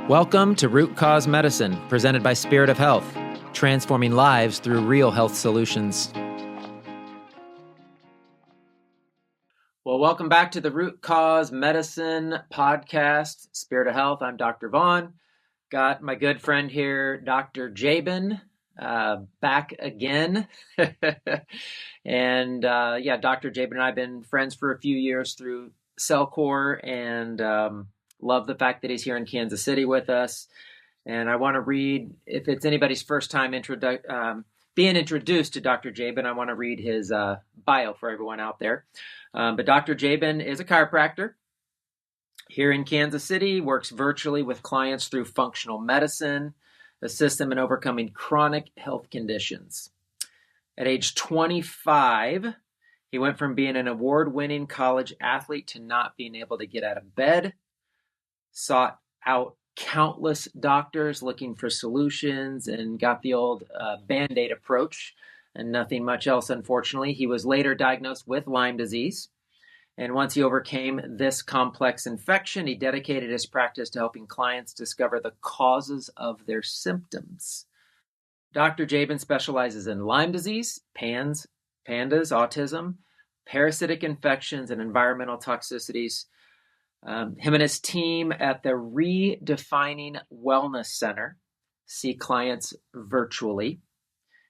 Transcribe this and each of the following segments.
Welcome to Root Cause Medicine, presented by Spirit of Health, transforming lives through real health solutions. Well, welcome back to the Root Cause Medicine podcast, Spirit of Health. I'm Dr. Vaughn. Got my good friend here, Dr. Jaban, back again. And Dr. Jaban and I have been friends for a few years through Cellcore, and love the fact that he's here in Kansas City with us. And I want to read, if it's anybody's first time being introduced to Dr. Jaban, I want to read his bio for everyone out there. But Dr. Jaban is a chiropractor here in Kansas City, works virtually with clients through functional medicine, assists them in overcoming chronic health conditions. At age 25, he went from being an award-winning college athlete to not being able to get out of bed, sought out countless doctors looking for solutions, and got the old Band-Aid approach and nothing much else, unfortunately. He was later diagnosed with Lyme disease. And once he overcame this complex infection, he dedicated his practice to helping clients discover the causes of their symptoms. Dr. Jaban specializes in Lyme disease, PANS, pandas, autism, parasitic infections, and environmental toxicities. Him and his team at the Redefining Wellness Center see clients virtually.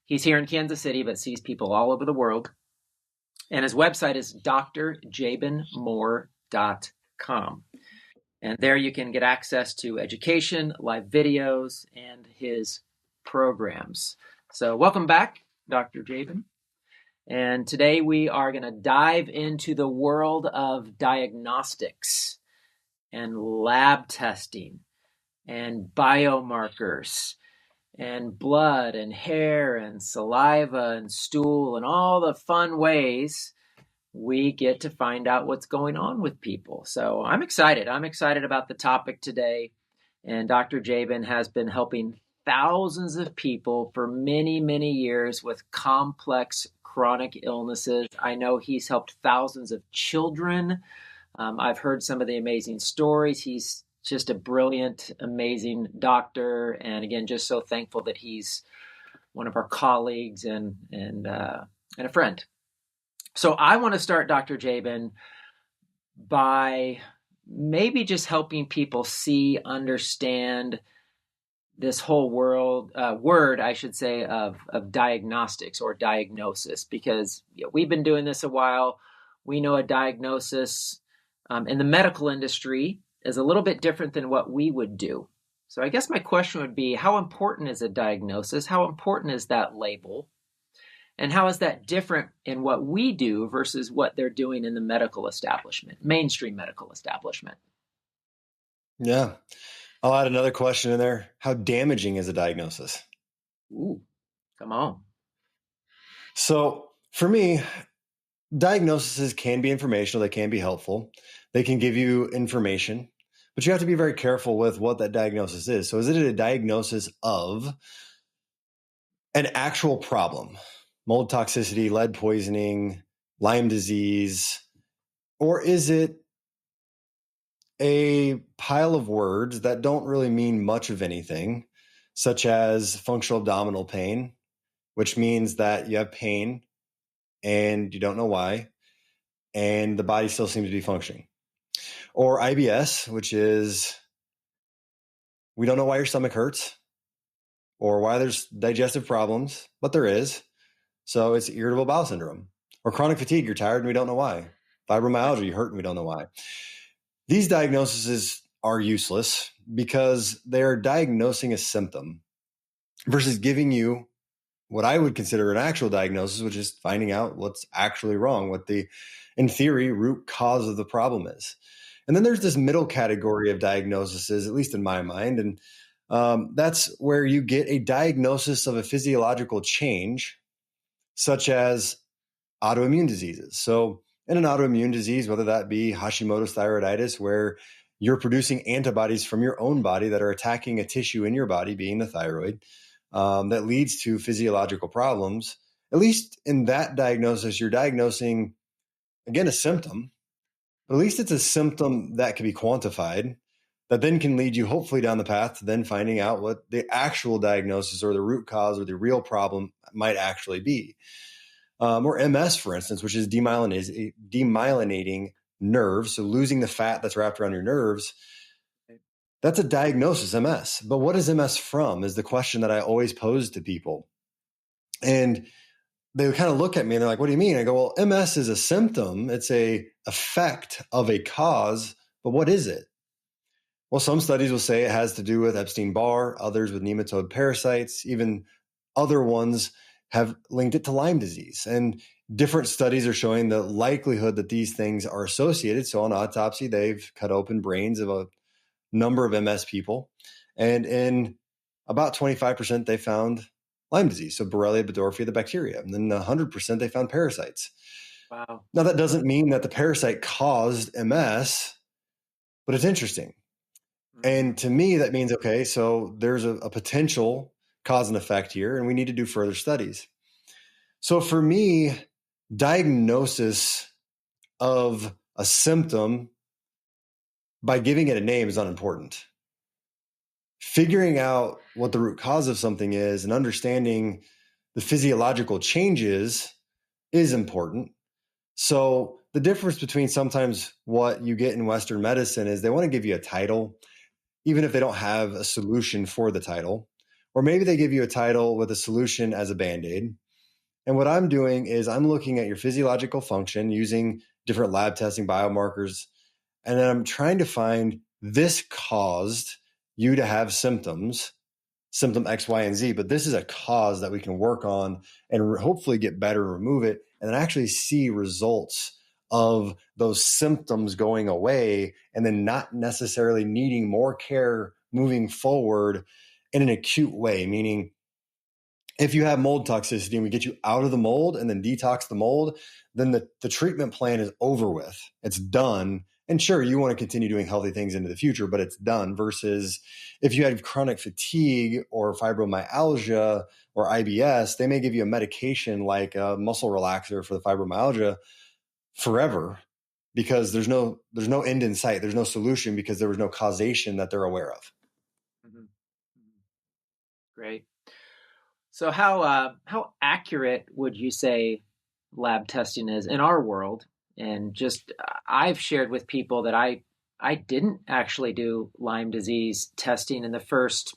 He's here in Kansas City, but sees people all over the world. And his website is drjabanmoore.com. And there you can get access to education, live videos, and his programs. So welcome back, Dr. Jaban. And today we are going to dive into the world of diagnostics and lab testing and biomarkers and blood and hair and saliva and stool and all the fun ways we get to find out what's going on with people. So I'm excited. I'm excited about the topic today. And Dr. Jaban has been helping thousands of people for many, many years with complex chronic illnesses. I know he's helped thousands of children. I've heard some of the amazing stories. He's just a brilliant, amazing doctor. And again, just so thankful that he's one of our colleagues and a friend. So I want to start, Dr. Jaban, by maybe just helping people see, understand this whole word, I should say, of diagnostics or diagnosis, because we've been doing this a while. We know a diagnosis in the medical industry is a little bit different than what we would do. So I guess my question would be, how important is a diagnosis? How important is that label? And how is that different in what we do versus what they're doing in the medical establishment, mainstream medical establishment? Yeah. I'll add another question in there. How damaging is a diagnosis? Ooh, come on. So for me, diagnoses can be informational. They can be helpful. They can give you information, but you have to be very careful with what that diagnosis is. So is it a diagnosis of an actual problem? Mold toxicity, lead poisoning, Lyme disease, or is it a pile of words that don't really mean much of anything, such as functional abdominal pain, which means that you have pain and you don't know why, and the body still seems to be functioning. Or IBS, which is we don't know why your stomach hurts or why there's digestive problems, but there is. So it's irritable bowel syndrome. Or chronic fatigue, you're tired and we don't know why. Fibromyalgia, you hurt and we don't know why. These diagnoses are useless because they're diagnosing a symptom versus giving you what I would consider an actual diagnosis, which is finding out what's actually wrong, what the, in theory, root cause of the problem is. And then there's this middle category of diagnoses, at least in my mind, and that's where you get a diagnosis of a physiological change, such as autoimmune diseases. So in an autoimmune disease, whether that be Hashimoto's thyroiditis, where you're producing antibodies from your own body that are attacking a tissue in your body, being the thyroid, that leads to physiological problems. At least in that diagnosis, you're diagnosing, again, a symptom, but at least it's a symptom that can be quantified. that then can lead you hopefully down the path to then finding out what the actual diagnosis or the root cause or the real problem might actually be. Or MS, for instance, which is demyelinating nerves, so losing the fat that's wrapped around your nerves. That's a diagnosis, MS. But what is MS from is the question that I always pose to people. And they kind of look at me and they're like, what do you mean? I go, well, MS is a symptom. It's a effect of a cause, but what is it? Well, some studies will say it has to do with Epstein-Barr, others with nematode parasites, even other ones have linked it to Lyme disease. And different studies are showing the likelihood that these things are associated. So on autopsy, they've cut open brains of a number of MS people. And in about 25%, they found Lyme disease. So Borrelia burgdorferi, the bacteria. And then 100%, they found parasites. Wow. Now, that doesn't mean that the parasite caused MS, but it's interesting. And to me, that means, okay, so there's a potential cause and effect here, and we need to do further studies. So for me, diagnosis of a symptom by giving it a name is unimportant. Figuring out what the root cause of something is and understanding the physiological changes is important. So the difference between sometimes what you get in Western medicine is they want to give you a title, even if they don't have a solution for the title, or maybe they give you a title with a solution as a Band-Aid. And what I'm doing is I'm looking at your physiological function using different lab testing biomarkers, and then I'm trying to find this caused you to have symptoms, symptom X, Y, and Z, but this is a cause that we can work on and hopefully get better and remove it, and then actually see results of those symptoms going away and then not necessarily needing more care moving forward in an acute way. Meaning, if you have mold toxicity and we get you out of the mold and then detox the mold, then the treatment plan is over with. It's done. And sure, you want to continue doing healthy things into the future, but it's done. Versus if you had chronic fatigue or fibromyalgia or IBS, they may give you a medication like a muscle relaxer for the fibromyalgia forever, because there's no end in sight. There's no solution because there was no causation that they're aware of. Mm-hmm. Great. So how accurate would you say lab testing is in our world? And just I've shared with people that I didn't actually do Lyme disease testing in the first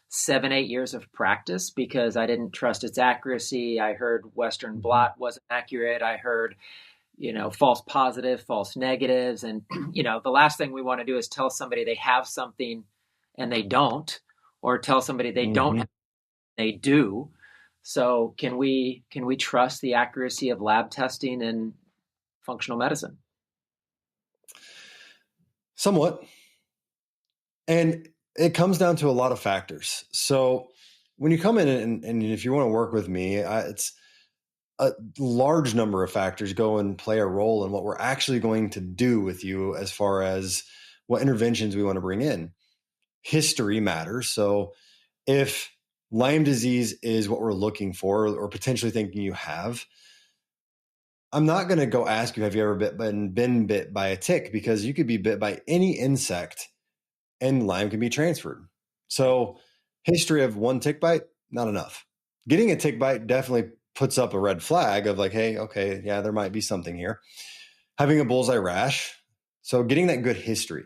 7-8 years of practice because I didn't trust its accuracy. I heard Western blot wasn't accurate. I heard, false positive, false negatives. And, the last thing we want to do is tell somebody they have something and they don't, or tell somebody they don't have, they do. So can we trust the accuracy of lab testing in functional medicine? Somewhat. And it comes down to a lot of factors. So when you come in and if you want to work with me, it's a large number of factors go and play a role in what we're actually going to do with you as far as what interventions we want to bring in. History matters. So if Lyme disease is what we're looking for or potentially thinking you have, I'm not going to go ask you, have you ever been bit by a tick? Because you could be bit by any insect and Lyme can be transferred. So history of one tick bite, not enough. Getting a tick bite definitely puts up a red flag of like, hey, okay, yeah, there might be something here. Having a bullseye rash. So getting that good history.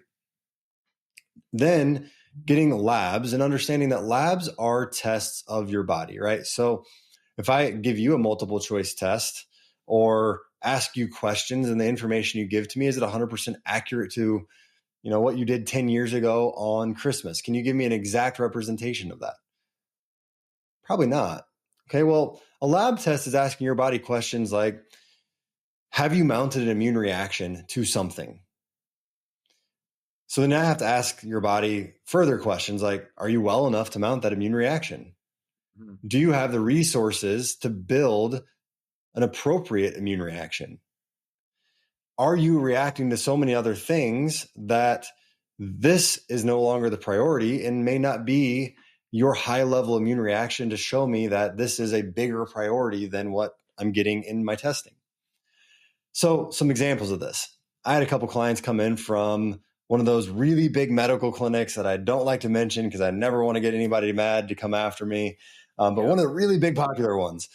Then getting labs and understanding that labs are tests of your body, right? So if I give you a multiple choice test or ask you questions and the information you give to me, is it 100% accurate to, what you did 10 years ago on Christmas? Can you give me an exact representation of that? Probably not. Okay, well, a lab test is asking your body questions like, have you mounted an immune reaction to something? So then I have to ask your body further questions like, are you well enough to mount that immune reaction? Mm-hmm. Do you have the resources to build an appropriate immune reaction? Are you reacting to so many other things that this is no longer the priority and may not be your high level immune reaction to show me that this is a bigger priority than what I'm getting in my testing? So some examples of this. I had a couple clients come in from one of those really big medical clinics that I don't like to mention because I never want to get anybody mad to come after me. But one of the really big popular ones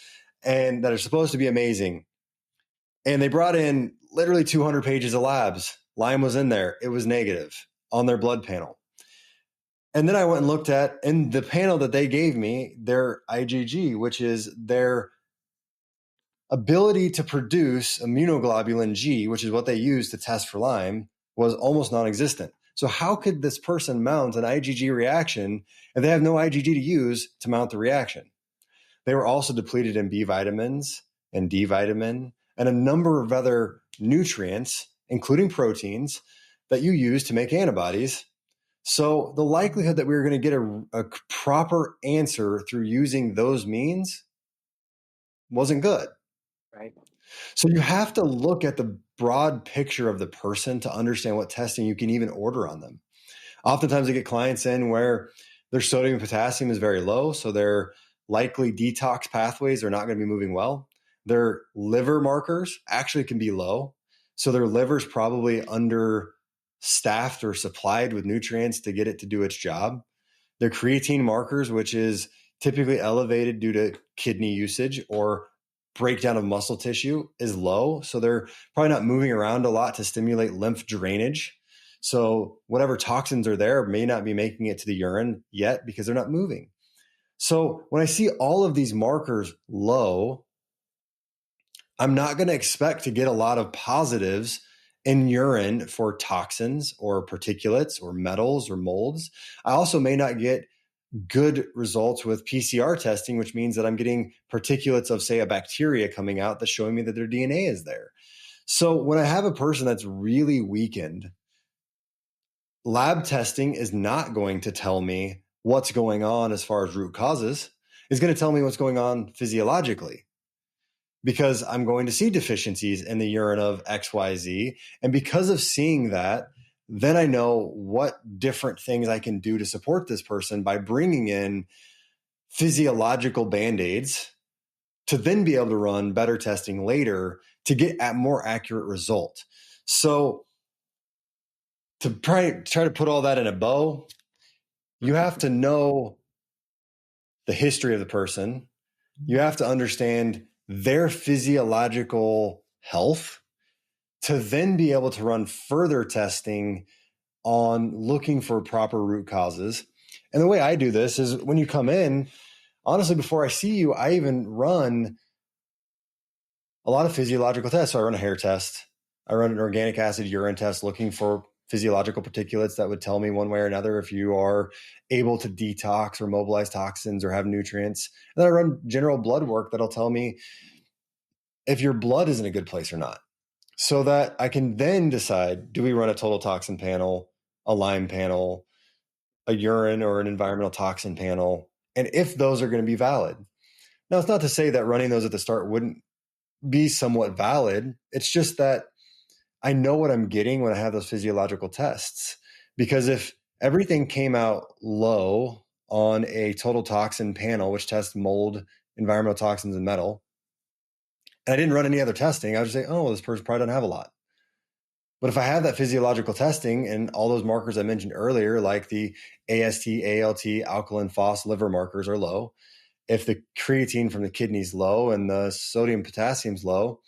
and that are supposed to be amazing. And they brought in literally 200 pages of labs. Lyme was in there. It was negative on their blood panel. And then I went and looked at, in the panel that they gave me, their IgG, which is their ability to produce immunoglobulin G, which is what they use to test for Lyme, was almost non-existent. So how could this person mount an IgG reaction if they have no IgG to use to mount the reaction? They were also depleted in B vitamins and D vitamin and a number of other nutrients, including proteins, that you use to make antibodies. So the likelihood that we were going to get a proper answer through using those means wasn't good. Right. So you have to look at the broad picture of the person to understand what testing you can even order on them. Oftentimes I get clients in where their sodium and potassium is very low, so their likely detox pathways are not going to be moving well. Their liver markers actually can be low, so their liver's probably understaffed or supplied with nutrients to get it to do its job. Their creatine markers, which is typically elevated due to kidney usage or breakdown of muscle tissue, is low. So they're probably not moving around a lot to stimulate lymph drainage. So whatever toxins are there may not be making it to the urine yet because they're not moving. So when I see all of these markers low, I'm not going to expect to get a lot of positives in urine for toxins or particulates or metals or molds. I also may not get good results with PCR testing, which means that I'm getting particulates of, say, a bacteria coming out that's showing me that their DNA is there. So when I have a person that's really weakened, lab testing is not going to tell me what's going on as far as root causes. It's going to tell me what's going on physiologically, because I'm going to see deficiencies in the urine of XYZ. And because of seeing that, then I know what different things I can do to support this person by bringing in physiological Band-Aids to then be able to run better testing later to get a more accurate result. So to try to put all that in a bow, you have to know the history of the person. You have to understand their physiological health to then be able to run further testing on looking for proper root causes. And the way I do this is when you come in, honestly, before I see you, I even run a lot of physiological tests. So I run a hair test. I run an organic acid urine test looking for physiological particulates that would tell me one way or another if you are able to detox or mobilize toxins or have nutrients. And then I run general blood work that'll tell me if your blood is in a good place or not, so that I can then decide, do we run a total toxin panel, a Lyme panel, a urine or an environmental toxin panel, and if those are going to be valid. Now, it's not to say that running those at the start wouldn't be somewhat valid. It's just that I know what I'm getting when I have those physiological tests. Because if everything came out low on a total toxin panel, which tests mold, environmental toxins, and metal, and I didn't run any other testing, I would just say, oh, this person probably doesn't have a lot. But if I have that physiological testing and all those markers I mentioned earlier, like the AST, ALT, alkaline phos liver markers are low, if the creatine from the kidney is low and the sodium potassium is low,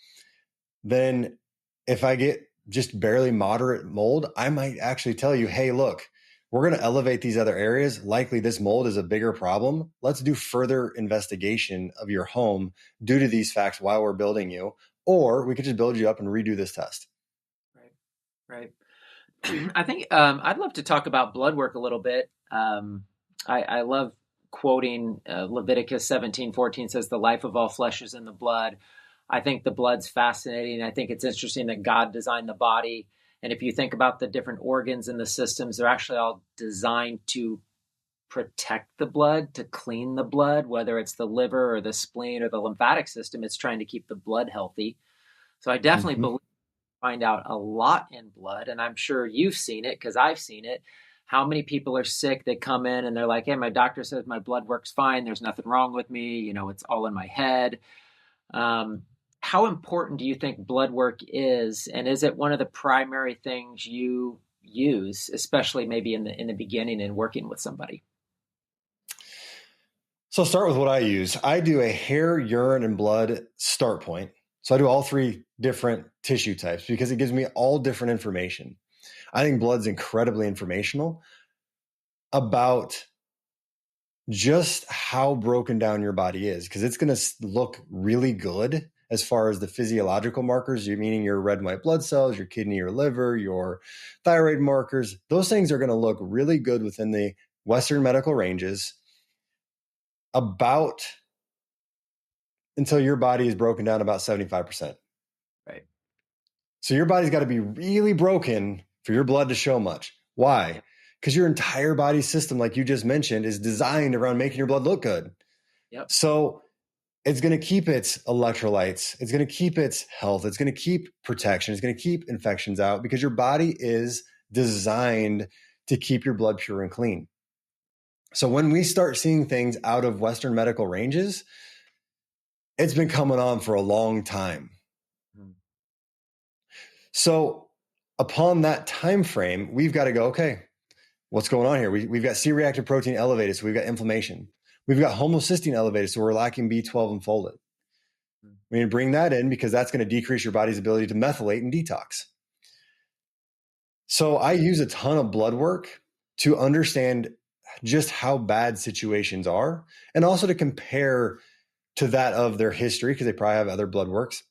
then if I get just barely moderate mold, I might actually tell you, hey, look, we're going to elevate these other areas. Likely this mold is a bigger problem. Let's do further investigation of your home due to these facts while we're building you, or we could just build you up and redo this test. Right. I think I'd love to talk about blood work a little bit. I love quoting Leviticus 17:14 says, the life of all flesh is in the blood. I think the blood's fascinating. I think it's interesting that God designed the body. And if you think about the different organs and the systems, they're actually all designed to protect the blood, to clean the blood, whether it's the liver or the spleen or the lymphatic system, it's trying to keep the blood healthy. So I definitely believe find out a lot in blood, and I'm sure you've seen it because I've seen it. How many people are sick? They come in and they're like, hey, my doctor says my blood works fine. There's nothing wrong with me. It's all in my head. How important do you think blood work is? And is it one of the primary things you use, especially maybe in the beginning and working with somebody? So I'll start with what I use. I do a hair, urine, and blood start point. So I do all three different tissue types because it gives me all different information. I think blood's incredibly informational about just how broken down your body is, because it's going to look really good as far as the physiological markers, meaning your red and white blood cells, your kidney, your liver, your thyroid markers. Those things are going to look really good within the Western medical ranges about until your body is broken down about 75%. Right. So your body's got to be really broken for your blood to show much. Why? Because your entire body system, like you just mentioned, is designed around making your blood look good. Yep. So it's going to keep its electrolytes. It's going to keep its health. It's going to keep protection. It's going to keep infections out because your body is designed to keep your blood pure and clean. So when we start seeing things out of Western medical ranges, it's been coming on for a long time. So upon that time frame, we've got to go, okay, what's going on here? We've got C-reactive protein elevated, so we've got inflammation. We've got homocysteine elevated, so we're lacking B12 and folate. We need to bring that in because that's going to decrease your body's ability to methylate and detox. So I use a ton of blood work to understand just how bad situations are and also to compare to that of their history because they probably have other blood works.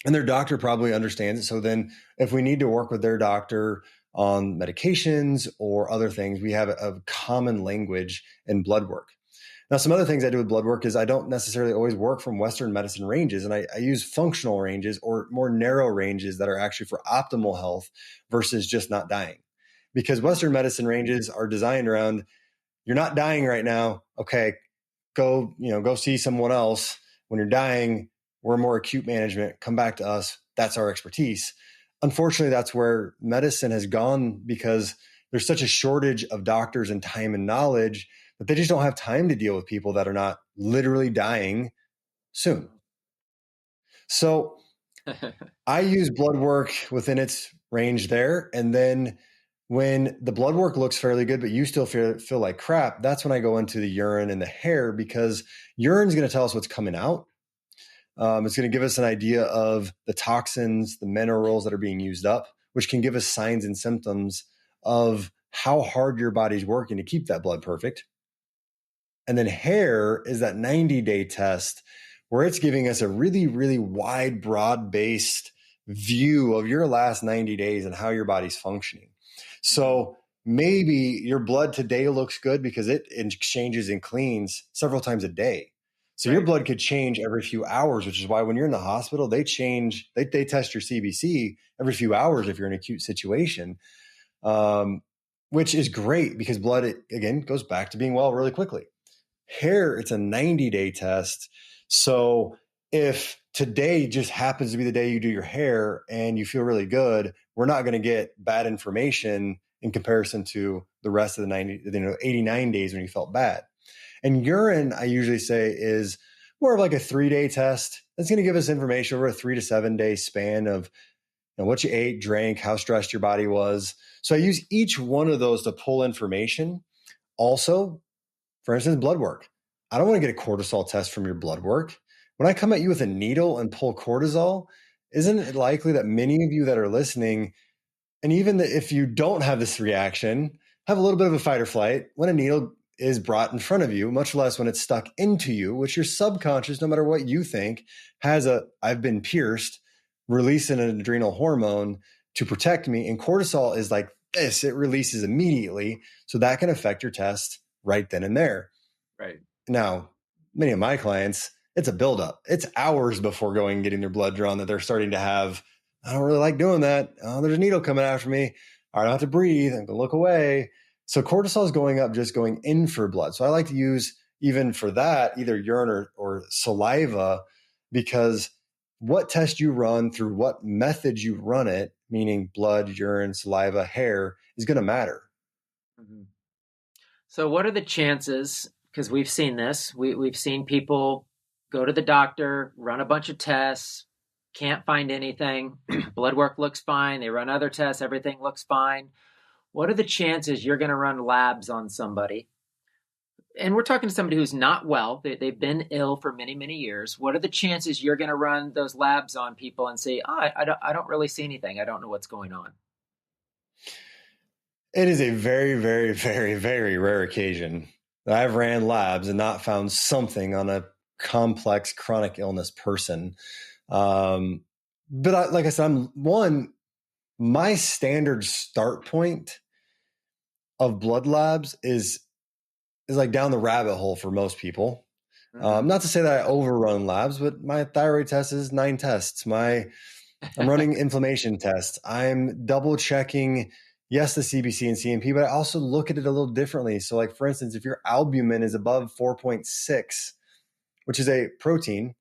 And their doctor probably understands it. So then if we need to work with their doctor on medications or other things, we have a common language in blood work. Now, some other things I do with blood work is I don't necessarily always work from Western medicine ranges, and I use functional ranges or more narrow ranges that are actually for optimal health versus just not dying. Because Western medicine ranges are designed around, you're not dying right now. Okay, go see someone else. When you're dying, we're more acute management. Come back to us. That's our expertise. Unfortunately, that's where medicine has gone because there's such a shortage of doctors and time and knowledge that they just don't have time to deal with people that are not literally dying soon. So I use blood work within its range there. And then when the blood work looks fairly good, but you still feel like crap, that's when I go into the urine and the hair because urine is going to tell us what's coming out. It's going to give us an idea of the toxins, the minerals that are being used up, which can give us signs and symptoms of how hard your body's working to keep that blood perfect. And then hair is that 90-day test where it's giving us a really, really wide, broad-based view of your last 90 days and how your body's functioning. So maybe your blood today looks good because it exchanges and cleans several times a day. So your blood could change every few hours, which is why when you're in the hospital, they test your CBC every few hours if you're in an acute situation, which is great because blood, again, goes back to being well really quickly. Hair, it's a 90-day test. So if today just happens to be the day you do your hair and you feel really good, we're not going to get bad information in comparison to the rest of the 89 days when you felt bad. And urine, I usually say, is more of like a 3-day test. That's going to give us information over a 3 to 7 day span of what you ate, drank, how stressed your body was. So I use each one of those to pull information. Also, for instance, blood work. I don't want to get a cortisol test from your blood work. When I come at you with a needle and pull cortisol, isn't it likely that many of you that are listening, and even if you don't have this reaction, have a little bit of a fight or flight when a needle is brought in front of you, much less when it's stuck into you, which your subconscious, no matter what you think, has I've been pierced, releasing an adrenal hormone to protect me. And cortisol is like this, it releases immediately. So that can affect your test right then and there. Right. Now, many of my clients, it's a buildup. It's hours before going and getting their blood drawn that they're starting to have, I don't really like doing that. Oh, there's a needle coming after me. I don't have to breathe. I'm going to look away. So cortisol is going up, just going in for blood. So I like to use, even for that, either urine or saliva, because what test you run through what method you run it, meaning blood, urine, saliva, hair, is going to matter. Mm-hmm. So what are the chances, because we've seen this, we've seen people go to the doctor, run a bunch of tests, can't find anything. Blood work looks fine. They run other tests. Everything looks fine. What are the chances you're going to run labs on somebody? And we're talking to somebody who's not well. They've been ill for many, many years. What are the chances you're going to run those labs on people and say, oh, I don't really see anything. I don't know what's going on. It is a very, very, very, very rare occasion that I've ran labs and not found something on a complex chronic illness person. But like I said, my standard start point of blood labs is like down the rabbit hole for most people. Mm-hmm. Not to say that I overrun labs, but my thyroid test is 9 tests. I'm running inflammation tests. I'm double checking, yes, the CBC and CMP, but I also look at it a little differently. So like, for instance, if your albumin is above 4.6, which is a protein,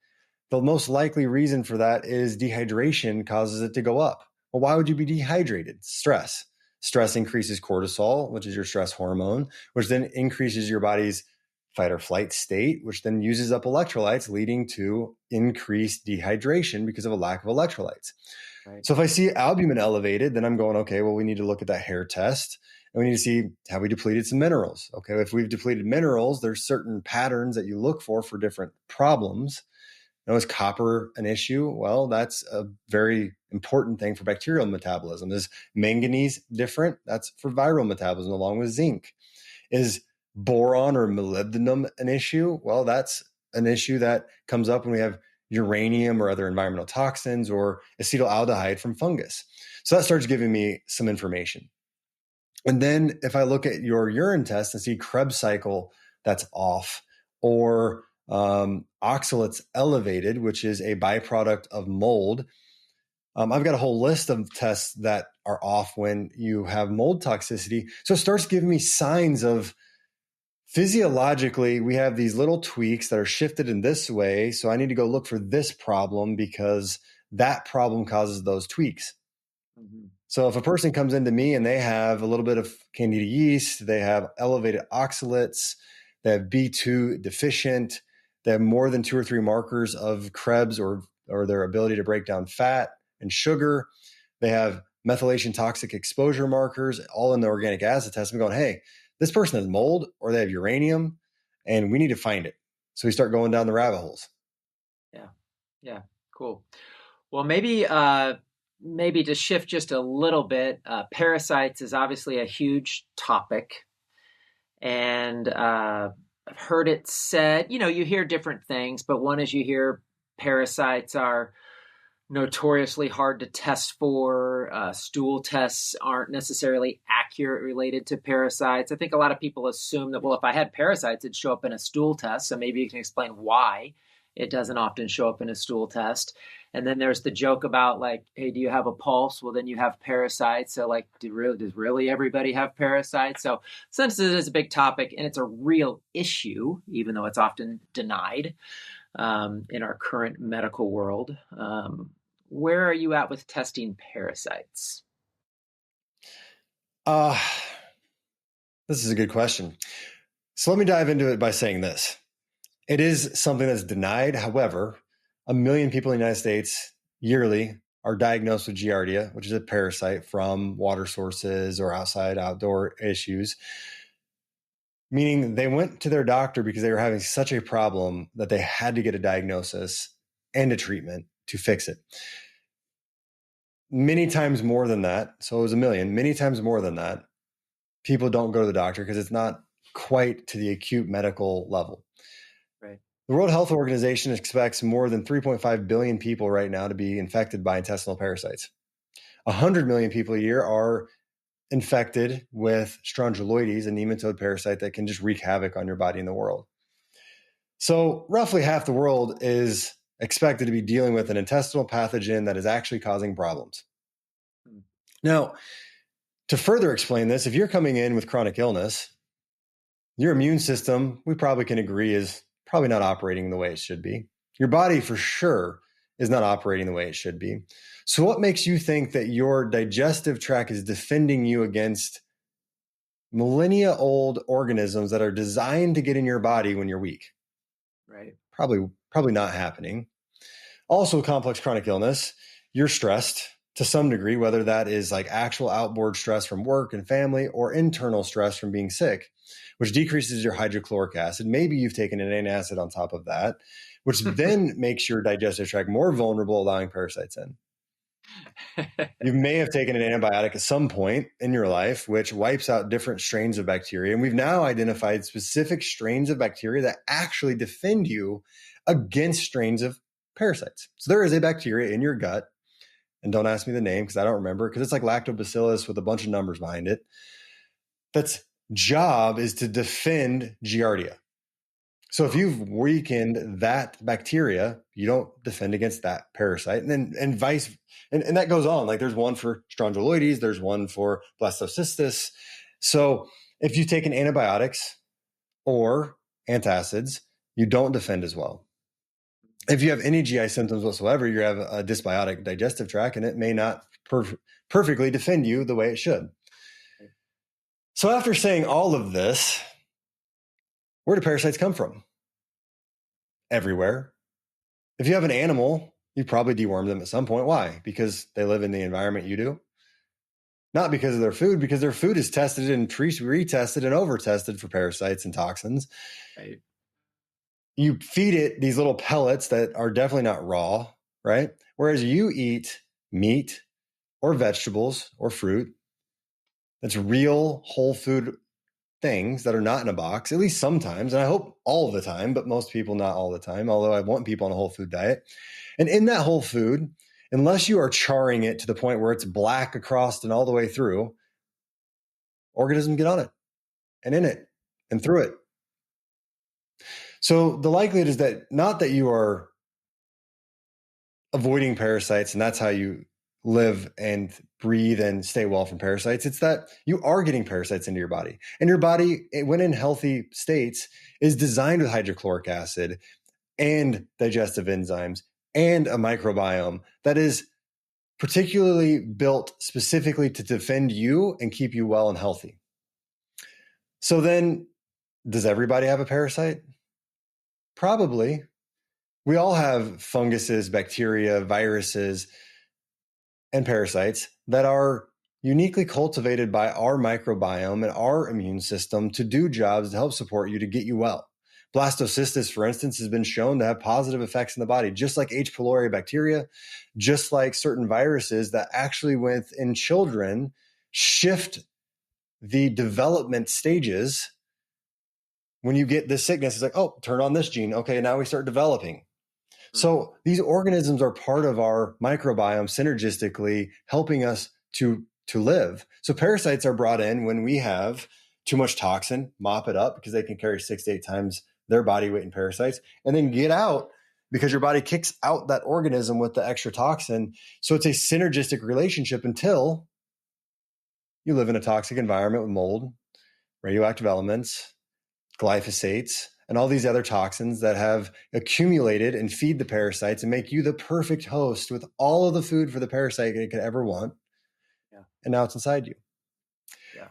the most likely reason for that is dehydration causes it to go up. Well, why would you be dehydrated? Stress. Stress increases cortisol, which is your stress hormone, which then increases your body's fight or flight state, which then uses up electrolytes, leading to increased dehydration because of a lack of electrolytes. Right. So if I see albumin elevated, then I'm going, okay, well, we need to look at that hair test and we need to see, have we depleted some minerals? Okay, if we've depleted minerals, there's certain patterns that you look for different problems. Now, is copper an issue? Well, that's a very important thing for bacterial metabolism. Is manganese different? That's for viral metabolism, along with zinc. Is boron or molybdenum an issue? Well, that's an issue that comes up when we have uranium or other environmental toxins or acetaldehyde from fungus. So that starts giving me some information. And then if I look at your urine test and see Krebs cycle that's off, or oxalates elevated, which is a byproduct of mold. I've got a whole list of tests that are off when you have mold toxicity. So it starts giving me signs of physiologically, we have these little tweaks that are shifted in this way. So I need to go look for this problem because that problem causes those tweaks. Mm-hmm. So if a person comes into me and they have a little bit of candida yeast, they have elevated oxalates, they have B2 deficient, they have more than 2 or 3 markers of Krebs or their ability to break down fat and sugar. They have methylation toxic exposure markers, all in the organic acid test. I'm going, hey, this person has mold or they have uranium and we need to find it. So we start going down the rabbit holes. Yeah, cool. Well, maybe to shift just a little bit, parasites is obviously a huge topic. And I've heard it said, you hear different things, but one is you hear parasites are notoriously hard to test for. Stool tests aren't necessarily accurate related to parasites. I think a lot of people assume that, well, if I had parasites, it'd show up in a stool test. So maybe you can explain why it doesn't often show up in a stool test. And then there's the joke about like, hey, do you have a pulse? Well, then you have parasites. So like, does really everybody have parasites? So since it is a big topic and it's a real issue, even though it's often denied in our current medical world, where are you at with testing parasites? This is a good question. So let me dive into it by saying this. It is something that's denied. However, 1 million people in the United States yearly are diagnosed with Giardia, which is a parasite from water sources or outdoor issues, meaning they went to their doctor because they were having such a problem that they had to get a diagnosis and a treatment to fix it. Many times more than that, so it was 1 million, many times more than that, people don't go to the doctor because it's not quite to the acute medical level. Right. The World Health Organization expects more than 3.5 billion people right now to be infected by intestinal parasites. 100 million people a year are infected with strongyloides, a nematode parasite that can just wreak havoc on your body and the world. So roughly half the world is expected to be dealing with an intestinal pathogen that is actually causing problems. Now, to further explain this, if you're coming in with chronic illness, your immune system, we probably can agree, is probably not operating the way it should be. Your body for sure is not operating the way it should be. So what makes you think that your digestive tract is defending you against millennia old organisms that are designed to get in your body when you're weak? Right. Probably not happening. Also, complex chronic illness, you're stressed to some degree, whether that is like actual outboard stress from work and family or internal stress from being sick, which decreases your hydrochloric acid. Maybe you've taken an antacid on top of that, which then makes your digestive tract more vulnerable, allowing parasites in. You may have taken an antibiotic at some point in your life, which wipes out different strains of bacteria. And we've now identified specific strains of bacteria that actually defend you against strains of parasites. So there is a bacteria in your gut, and don't ask me the name because I don't remember, because it's like lactobacillus with a bunch of numbers behind it. That's job is to defend Giardia. So if you've weakened that bacteria, you don't defend against that parasite. And that goes on. Like there's one for strongyloides, there's one for blastocystis. So if you've taken antibiotics or antacids, you don't defend as well. If you have any GI symptoms whatsoever, you have a dysbiotic digestive tract, and it may not perfectly defend you the way it should. So after saying all of this, where do parasites come from? Everywhere. If you have an animal, you probably deworm them at some point. Why? Because they live in the environment you do? Not because of their food, because their food is tested and retested and over-tested for parasites and toxins. Right. You feed it these little pellets that are definitely not raw, right? Whereas you eat meat or vegetables or fruit that's real whole food things that are not in a box, at least sometimes. And I hope all the time, but most people not all the time, although I want people on a whole food diet. And in that whole food, unless you are charring it to the point where it's black across and all the way through, organisms get on it and in it and through it. So the likelihood is that not that you are avoiding parasites and that's how you live and breathe and stay well from parasites. It's that you are getting parasites into your body. And your body, when in healthy states, is designed with hydrochloric acid and digestive enzymes and a microbiome that is particularly built specifically to defend you and keep you well and healthy. So then, does everybody have a parasite? Probably. We all have funguses, bacteria, viruses, and parasites that are uniquely cultivated by our microbiome and our immune system to do jobs to help support you to get you well. Blastocystis, for instance, has been shown to have positive effects in the body, just like H. pylori bacteria, just like certain viruses that actually within children shift the development stages. When you get this sickness, it's like, oh, turn on this gene. Okay, now we start developing. So these organisms are part of our microbiome synergistically helping us to live. So parasites are brought in when we have too much toxin, mop it up because they can carry 6 to 8 times their body weight in parasites, and then get out because your body kicks out that organism with the extra toxin. So it's a synergistic relationship until you live in a toxic environment with mold, radioactive elements, glyphosates, and all these other toxins that have accumulated and feed the parasites and make you the perfect host with all of the food for the parasite it could ever want. Yeah. And now it's inside you. Yeah.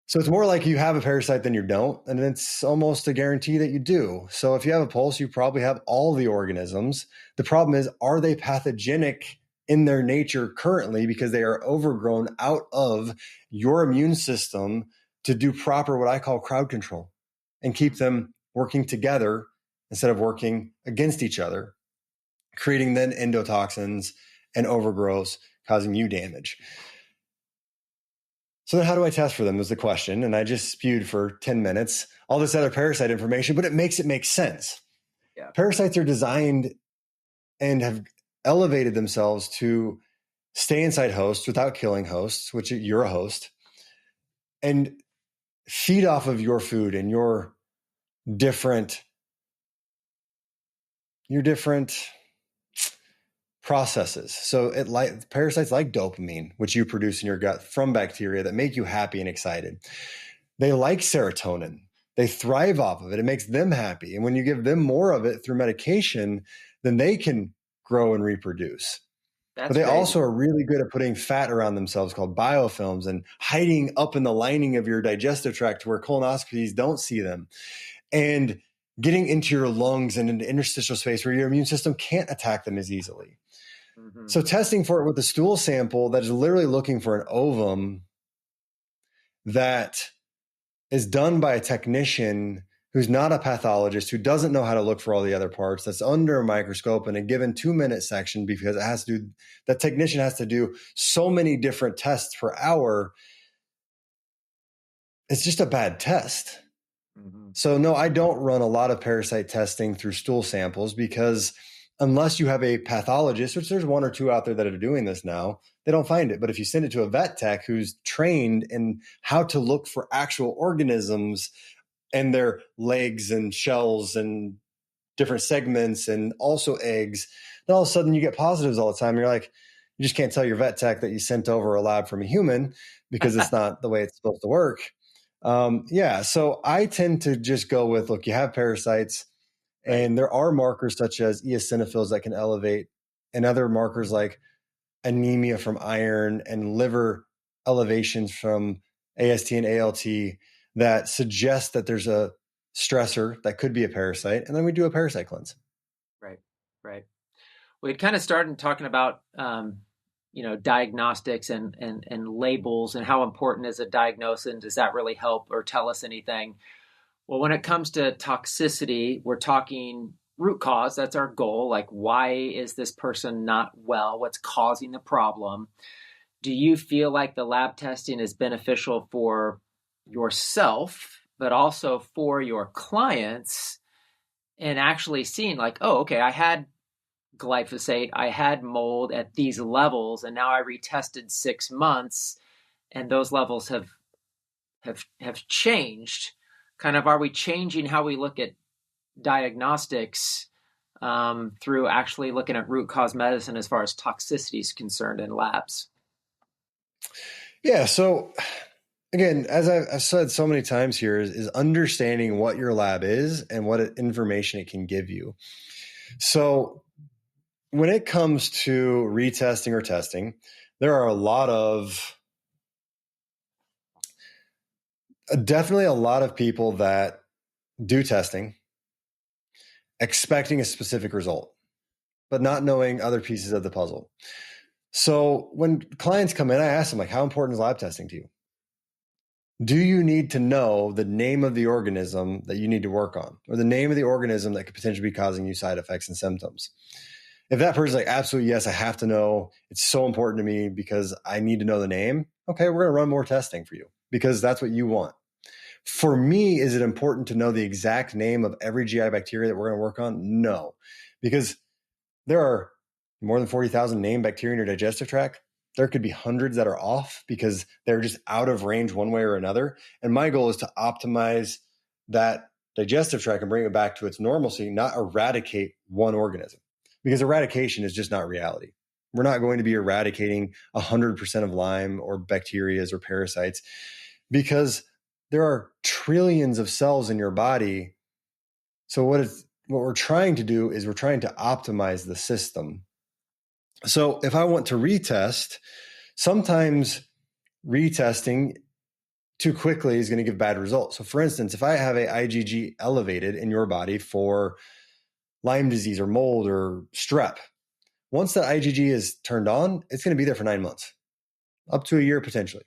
So it's more like you have a parasite than you don't. And it's almost a guarantee that you do. So if you have a pulse, you probably have all the organisms. The problem is, are they pathogenic in their nature currently because they are overgrown out of your immune system to do proper, what I call crowd control, and keep them working together instead of working against each other, creating then endotoxins and overgrowths, causing you damage. So then how do I test for them was the question. And I just spewed for 10 minutes, all this other parasite information, but it makes sense. Yeah. Parasites are designed and have elevated themselves to stay inside hosts without killing hosts, which you're a host, and feed off of your food and your different processes. So parasites like dopamine, which you produce in your gut from bacteria that make you happy and excited. They like serotonin. They thrive off of it. It makes them happy. And when you give them more of it through medication, then they can grow and reproduce. But they also are really good at putting fat around themselves called biofilms and hiding up in the lining of your digestive tract where colonoscopies don't see them. And getting into your lungs and into interstitial space where your immune system can't attack them as easily. Mm-hmm. So testing for it with a stool sample that is literally looking for an ovum that is done by a technician who's not a pathologist, who doesn't know how to look for all the other parts, that's under a microscope in a given 2-minute section, because it has to do, that technician has to do so many different tests per hour. It's just a bad test. Mm-hmm. So no, I don't run a lot of parasite testing through stool samples, because unless you have a pathologist, which there's one or two out there that are doing this now, they don't find it. But if you send it to a vet tech who's trained in how to look for actual organisms and their legs and shells and different segments and also eggs, then all of a sudden you get positives all the time. You're like, you just can't tell your vet tech that you sent over a lab from a human, because it's not the way it's supposed to work. So I tend to just go with, look, you have parasites, and there are markers such as eosinophils that can elevate, and other markers like anemia from iron and liver elevations from AST and ALT that suggest that there's a stressor that could be a parasite. And then we do a parasite cleanse. Right. We kind of started talking about, diagnostics and labels, and how important is a diagnosis, and does that really help or tell us anything? Well, when it comes to toxicity, we're talking root cause. That's our goal. Like, why is this person not well? What's causing the problem? Do you feel like the lab testing is beneficial for yourself, but also for your clients, and actually seeing like, oh, okay, I had glyphosate, I had mold at these levels, and now I retested 6 months, and those levels have changed. Kind of, are we changing how we look at diagnostics through actually looking at root cause medicine as far as toxicity is concerned in labs? Yeah. So again, as I've said so many times here, is understanding what your lab is and what information it can give you. So when it comes to retesting or testing, there are definitely a lot of people that do testing expecting a specific result, but not knowing other pieces of the puzzle. So when clients come in, I ask them, like, how important is lab testing to you? Do you need to know the name of the organism that you need to work on, or the name of the organism that could potentially be causing you side effects and symptoms? If that person's like, absolutely, yes, I have to know, it's so important to me because I need to know the name. Okay, we're going to run more testing for you because that's what you want. For me, is it important to know the exact name of every GI bacteria that we're going to work on? No, because there are more than 40,000 named bacteria in your digestive tract. There could be hundreds that are off because they're just out of range one way or another. And my goal is to optimize that digestive tract and bring it back to its normalcy, not eradicate one organism, because eradication is just not reality. We're not going to be eradicating 100% of Lyme or bacterias or parasites, because there are trillions of cells in your body. So what we're trying to do is we're trying to optimize the system. So if I want to retest, sometimes retesting too quickly is going to give bad results. So for instance, if I have a IgG elevated in your body for Lyme disease or mold or strep, once that IgG is turned on, it's going to be there for 9 months, up to a year potentially.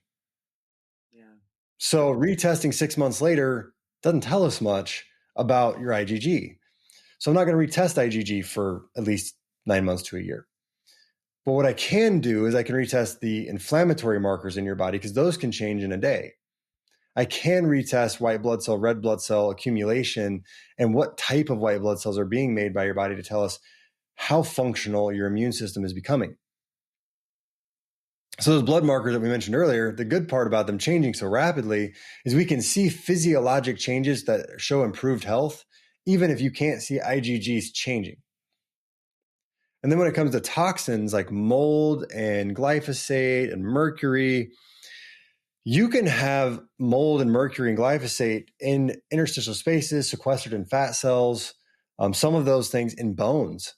So retesting 6 months later doesn't tell us much about your IgG. So I'm not going to retest IgG for at least 9 months to a year. But what I can do is I can retest the inflammatory markers in your body, because those can change in a day. I can retest white blood cell, red blood cell accumulation, and what type of white blood cells are being made by your body to tell us how functional your immune system is becoming. So those blood markers that we mentioned earlier, the good part about them changing so rapidly is we can see physiologic changes that show improved health, even if you can't see IgGs changing. And then when it comes to toxins like mold and glyphosate and mercury, you can have mold and mercury and glyphosate in interstitial spaces, sequestered in fat cells, some of those things in bones.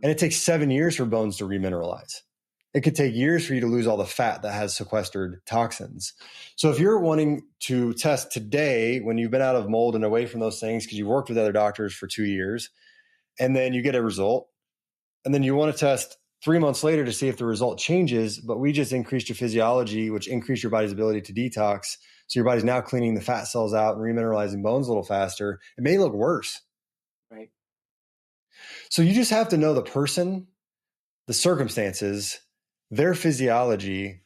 And it takes 7 years for bones to remineralize. it could take years for you to lose all the fat that has sequestered toxins. So if you're wanting to test today, when you've been out of mold and away from those things because you've worked with other doctors for 2 years, and then you get a result, and then you want to test 3 months later to see if the result changes, but we just increased your physiology, which increased your body's ability to detox. So your body's now cleaning the fat cells out and remineralizing bones a little faster. It may look worse. Right. So you just have to know the person, the circumstances, their physiology,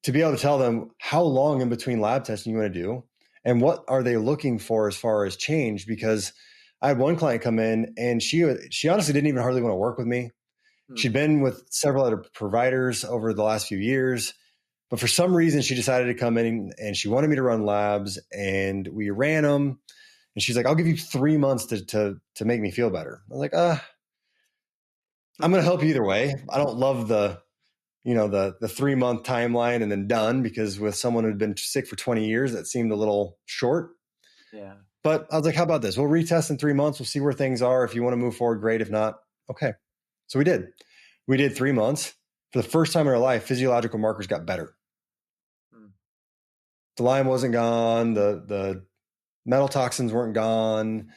to be able to tell them how long in between lab testing you want to do and what are they looking for as far as change. Because I had one client come in and she honestly didn't even hardly want to work with me. She'd been with several other providers over the last few years, but for some reason she decided to come in and she wanted me to run labs, and we ran them. And she's like, "I'll give you 3 months to make me feel better." I was like, I'm going to help you either way. I don't love the 3-month timeline and then done, because with someone who'd been sick for 20 years, that seemed a little short. Yeah. But I was like, how about this? We'll retest in 3 months. We'll see where things are. If you want to move forward, great. If not, okay. So we did. We did 3 months. For the first time in our life, physiological markers got better. The Lyme wasn't gone. The metal toxins weren't gone.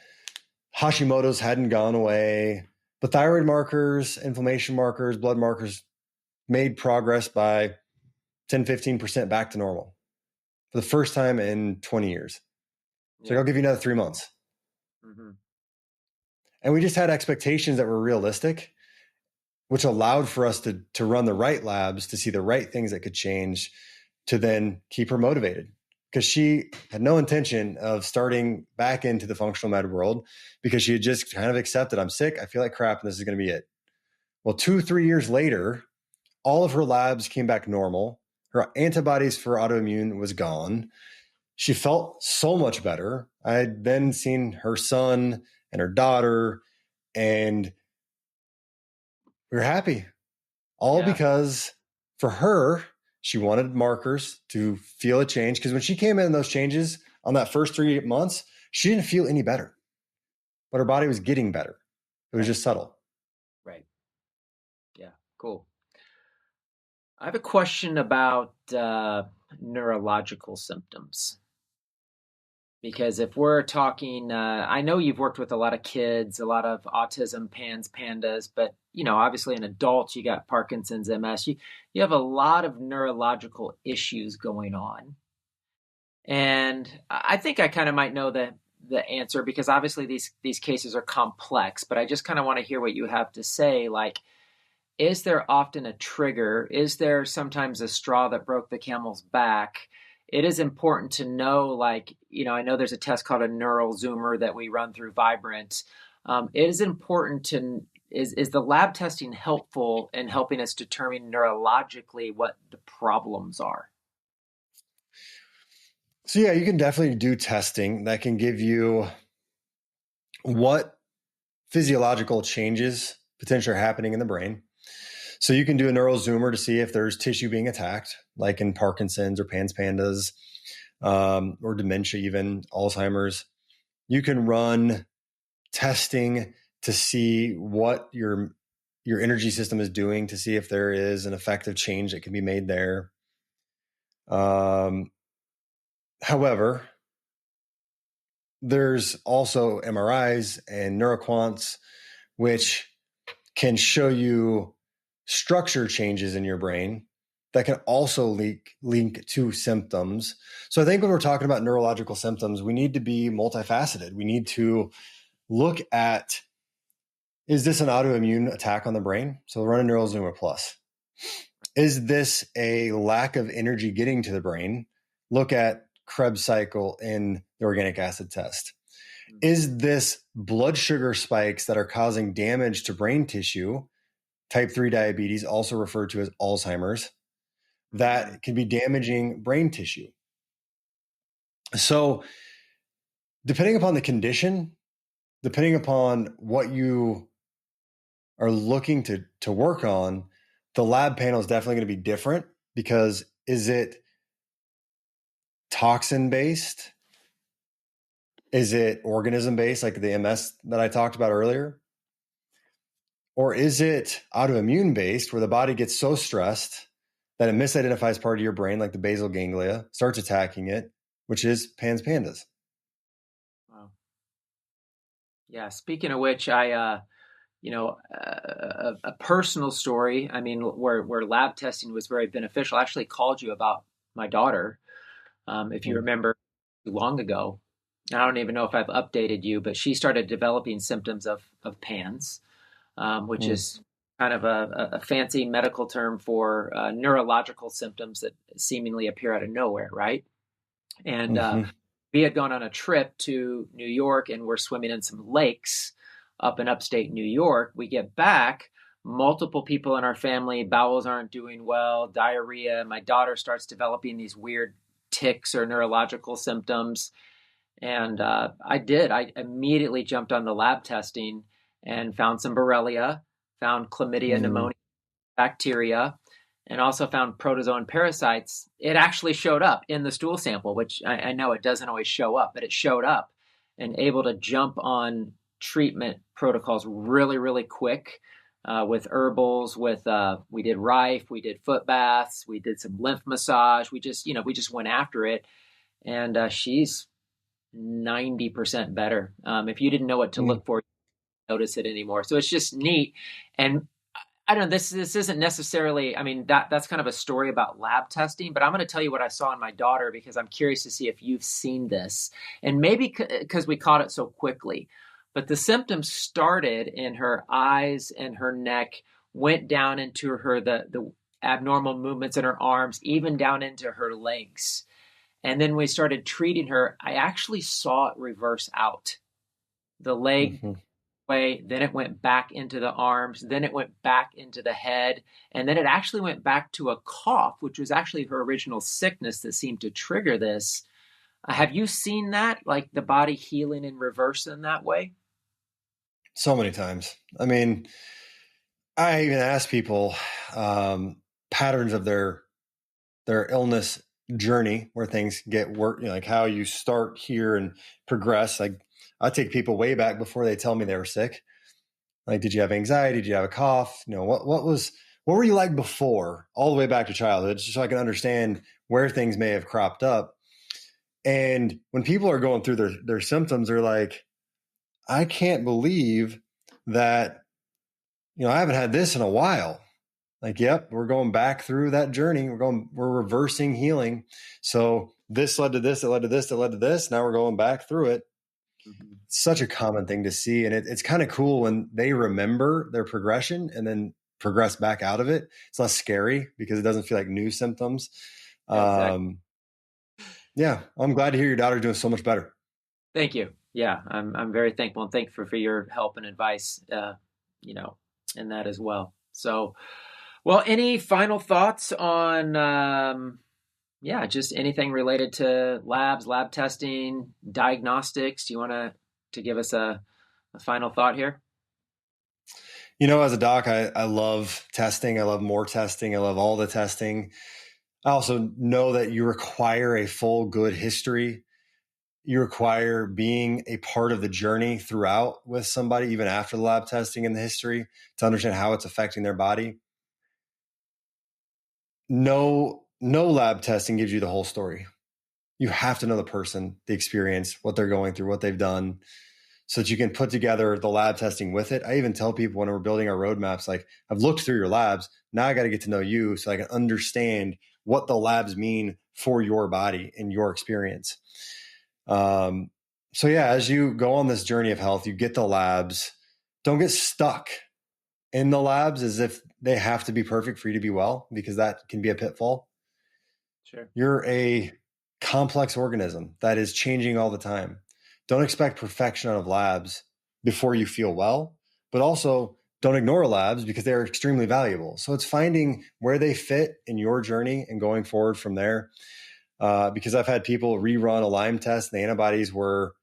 Hashimoto's hadn't gone away. The thyroid markers, inflammation markers, blood markers made progress by 10, 15% back to normal for the first time in 20 years. So I'll give you another 3 months. Mm-hmm. And we just had expectations that were realistic, which allowed for us to run the right labs, to see the right things that could change, to then keep her motivated. Because she had no intention of starting back into the functional med world, because she had just kind of accepted, I'm sick, I feel like crap, and this is going to be it. Well, 2-3 years later, all of her labs came back normal. Her antibodies for autoimmune was gone. She felt so much better. I had then seen her son and her daughter, and we were happy. All because for her, she wanted markers to feel a change. Because when she came in those changes on that first 3 months, she didn't feel any better, but her body was getting better. It was just subtle. Right. Yeah. Cool. I have a question about neurological symptoms. Because if we're talking, I know you've worked with a lot of kids, a lot of autism, PANS, PANDAS, but obviously in adults, you got Parkinson's, MS. You have a lot of neurological issues going on, and I think I kind of might know the answer, because obviously these cases are complex. But I just kind of want to hear what you have to say. Like, is there often a trigger? Is there sometimes a straw that broke the camel's back? It is important to know, like, I know there's a test called a neural zoomer that we run through Vibrant. It is important is the lab testing helpful in helping us determine neurologically what the problems are? So yeah, you can definitely do testing that can give you what physiological changes potentially are happening in the brain. So you can do a neural zoomer to see if there's tissue being attacked, like in Parkinson's or PANS, PANDAS, or dementia, even Alzheimer's. You can run testing to see what your energy system is doing, to see if there is an effective change that can be made there. However, there's also MRIs and neuroquants, which can show you structure changes in your brain that can also link to symptoms. So I think when we're talking about neurological symptoms, we need to be multifaceted. We need to look at, is this an autoimmune attack on the brain? So run a neural zoomer plus. Is this a lack of energy getting to the brain? Look at Krebs cycle in the organic acid test. Is this blood sugar spikes that are causing damage to brain tissue, type 3 diabetes, also referred to as Alzheimer's, that can be damaging brain tissue? So depending upon the condition, depending upon what you are looking to work on, the lab panel is definitely going to be different, because is it toxin based? Is it organism based, like the MS that I talked about earlier? Or is it autoimmune based where the body gets so stressed that it misidentifies part of your brain, like the basal ganglia, starts attacking it, which is PANS pandas? Wow. Yeah. Speaking of which, I a personal story. I mean, where lab testing was very beneficial. I actually called you about my daughter, if you Mm. remember, long ago. I don't even know if I've updated you, but she started developing symptoms of PANS, which Mm. is kind of a fancy medical term for neurological symptoms that seemingly appear out of nowhere, right? And Mm-hmm. we had gone on a trip to New York and we're swimming in some lakes up in upstate New York. We get back, multiple people in our family, bowels aren't doing well, diarrhea. My daughter starts developing these weird tics or neurological symptoms. And I immediately jumped on the lab testing and found some Borrelia, found chlamydia Mm. pneumoniae bacteria, and also found protozoan parasites. It actually showed up in the stool sample, which I know it doesn't always show up, but it showed up, and able to jump on treatment protocols really, really quick with herbals. With we did Rife, we did foot baths, we did some lymph massage. We just went after it, and she's 90% better. If you didn't know what to Mm. look for, you don't notice it anymore. So it's just neat. And I don't know, this isn't necessarily, I mean, that's kind of a story about lab testing, but I'm going to tell you what I saw in my daughter because I'm curious to see if you've seen this. And maybe because we caught it so quickly. But the symptoms started in her eyes and her neck, went down into her the abnormal movements in her arms, even down into her legs. And then we started treating her. I actually saw it reverse out. The leg Mm-hmm. way, then it went back into the arms, then it went back into the head, and then it actually went back to a cough, which was actually her original sickness that seemed to trigger this. Have you seen that, like the body healing in reverse in that way? So many times. I mean, I even ask people patterns of their illness journey where things get work, like how you start here and progress. Like I take people way back before they tell me they were sick. Like, did you have anxiety? Did you have a cough? What were you like before, all the way back to childhood, just so I can understand where things may have cropped up. And when people are going through their symptoms, they're like, I can't believe that, I haven't had this in a while. Like, yep, we're going back through that journey. We're reversing healing. So this led to this, it led to this, it led to this. Now we're going back through it. Mm-hmm. It's such a common thing to see. And it's kind of cool when they remember their progression and then progress back out of it. It's less scary because it doesn't feel like new symptoms. Exactly. Yeah, I'm glad to hear your daughter's doing so much better. Thank you. Yeah, I'm very thankful and thankful for your help and advice, you know, in that as well. So, well, any final thoughts on yeah, just anything related to labs, lab testing, diagnostics? Do you want to give us a final thought here? As a doc, I love testing. I love more testing. I love all the testing. I also know that you require a full good history. You require being a part of the journey throughout with somebody, even after the lab testing and the history, to understand how it's affecting their body. No lab testing gives you the whole story. You have to know the person, the experience, what they're going through, what they've done, so that you can put together the lab testing with it. I even tell people when we're building our roadmaps, like, I've looked through your labs. Now I got to get to know you so I can understand what the labs mean for your body and your experience. So yeah, as you go on this journey of health, you get the labs. Don't get stuck in the labs as if they have to be perfect for you to be well, because that can be a pitfall. Sure. You're a complex organism that is changing all the time. Don't expect perfection out of labs before you feel well, but also don't ignore labs because they're extremely valuable. So it's finding where they fit in your journey and going forward from there. Because I've had people rerun a Lyme test and the antibodies were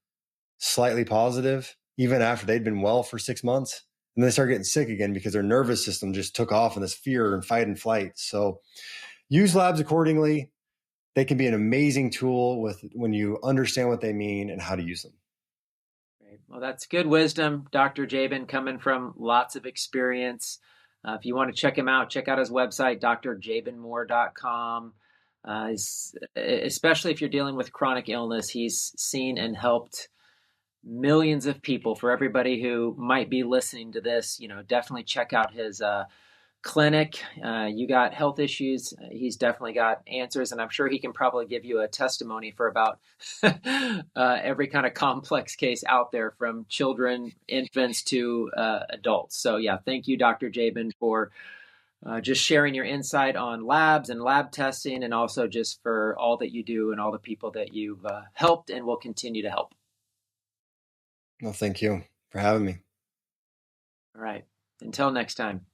slightly positive, even after they'd been well for 6 months. And they start getting sick again because their nervous system just took off in this fear and fight and flight. So use labs accordingly. They can be an amazing tool when you understand what they mean and how to use them. Well, that's good wisdom, Dr. Jabin, coming from lots of experience. If you want to check him out, check out his website, drjabanmoore.com. Especially if you're dealing with chronic illness, he's seen and helped millions of people. For everybody who might be listening to this, definitely check out his clinic. You got health issues, he's definitely got answers, and I'm sure he can probably give you a testimony for about every kind of complex case out there, from children, infants to adults. So yeah, thank you, Dr. Jabin, for just sharing your insight on labs and lab testing, and also just for all that you do and all the people that you've helped and will continue to help. Well, thank you for having me. All right, until next time.